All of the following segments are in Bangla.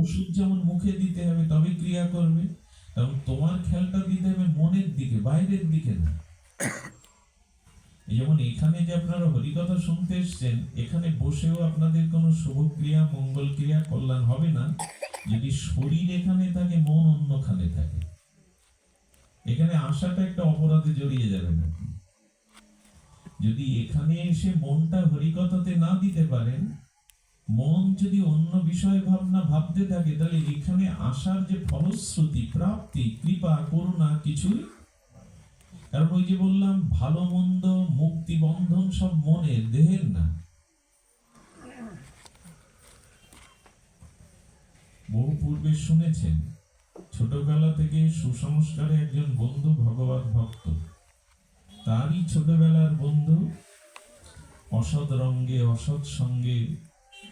ওষুধ যেমন মুখে দিতে হবে তবে ক্রিয়া করবে, তেমন তোমার খেয়ালটা দিতে হবে মনের দিকে, বাইরের দিকে না। যেমন এখানে যে আপনারা হরিকথা শুনতে এসছেন, এখানে বসেও আপনাদের কোনো শুভ ক্রিয়া, মঙ্গল ক্রিয়া, কল্যাণ হবে না যদি শরীর এখানে থাকে, মন অন্যখানে থাকে। এখানে আসাটা একটা অপরাধে জড়িয়ে যাবেন আপনি। যদি এখানে এসে মনটা হরিকথাতে না দিতে পারেন, মন যদি অন্য বিষয় ভাবনা ভাবতে থাকে, তাহলে এখানে আসার যে ফলশ্রুতি, প্রাপ্তি, কৃপা, করুণা কিছুই। কারণ ওই যে বললাম, ভালো মন্দ, মুক্তি, বন্ধন সব মনের, দেহের না। বহু পূর্বে শুনেছেন, ছোটবেলা থেকে সুসংস্কারে একজন বন্ধু ভগবত ভক্ত, তারই ছোটবেলার বন্ধু অসৎ রঙ্গে, অসৎ সঙ্গে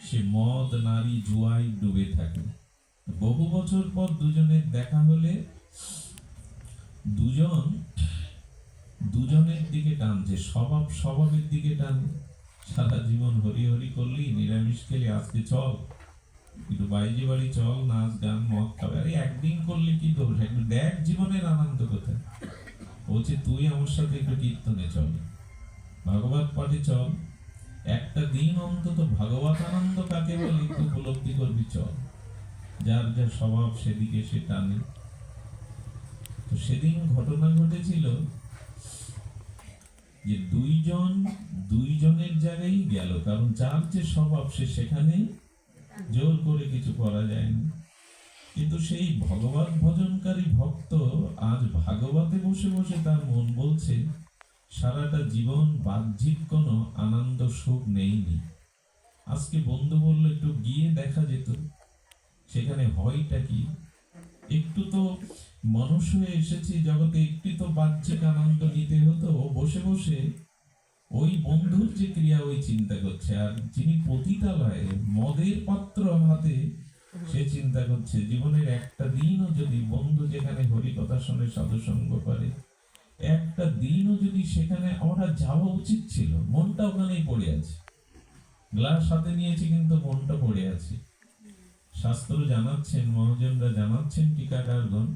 সে মদ, নারী, জুয়ায় ডুবে থাকে। বহু বছর পর দুজনের দেখা হলে দুজনের দিকে টানছে, স্বভাবের দিকে টানে। সারা জীবন হরি হরি করলি, নিরামিষ খেলে, আজকে চল একটু বাইরে বাড়ি চল, নাচ গান মদ খাবে। আরে একদিন করলে কি দোষ, একটু দেখ জীবনের আনন্দ কোথায়। বলছে তুই আমার সাথে একটু কীর্তনে চল, ভাগবত পাঠে চল, একটা দিন অন্তত ভাগবত আনন্দ কাকে বলে একটু উপলব্ধি করবি, চল। যার যা স্বভাব সেদিকে সে টানে। তো সেদিন ঘটনা ঘটেছিল যে দুইজনের জায়গায় গেল, কারণ যার যে স্বভাব সে সেখানে জোর করে কিছু করা যায় না। কিন্তু সেই ভগবত ভজনকারী ভক্ত আজ ভাগবতে বসে বসে তার মন বলছে সারাটা জীবন বাহ্যিক কোনো আনন্দ সুখ নেইনি। আজকে বন্ধু বলল একটু গিয়ে দেখা যেত, সেখানে হয়টা কি। একটু তো মানুষ হয়ে এসেছি জগতে, একটু তো বাহ্যিক আনন্দ নিতে হতো। ও বসে বসে ওই বন্ধুর যে ক্রিয়া ওই চিন্তা করছে, আর যিনি পতিতালয়ে মদের পাত্র হাতে, সে চিন্তা করছে জীবনের একটা দিনও যদি বন্ধু যেখানে হরিকথা শুনে সাধুসঙ্গ করে, একটা দিনও যদি সেখানে আমরা যাওয়া উচিত ছিল। মনটা ওখানেই পড়ে আছে, গ্লাস হাতে নিয়েছি কিন্তু মনটা পড়ে আছে। শাস্ত্র জানাচ্ছেন, মহাজনরা জানাচ্ছেন, টিকাকারগণ,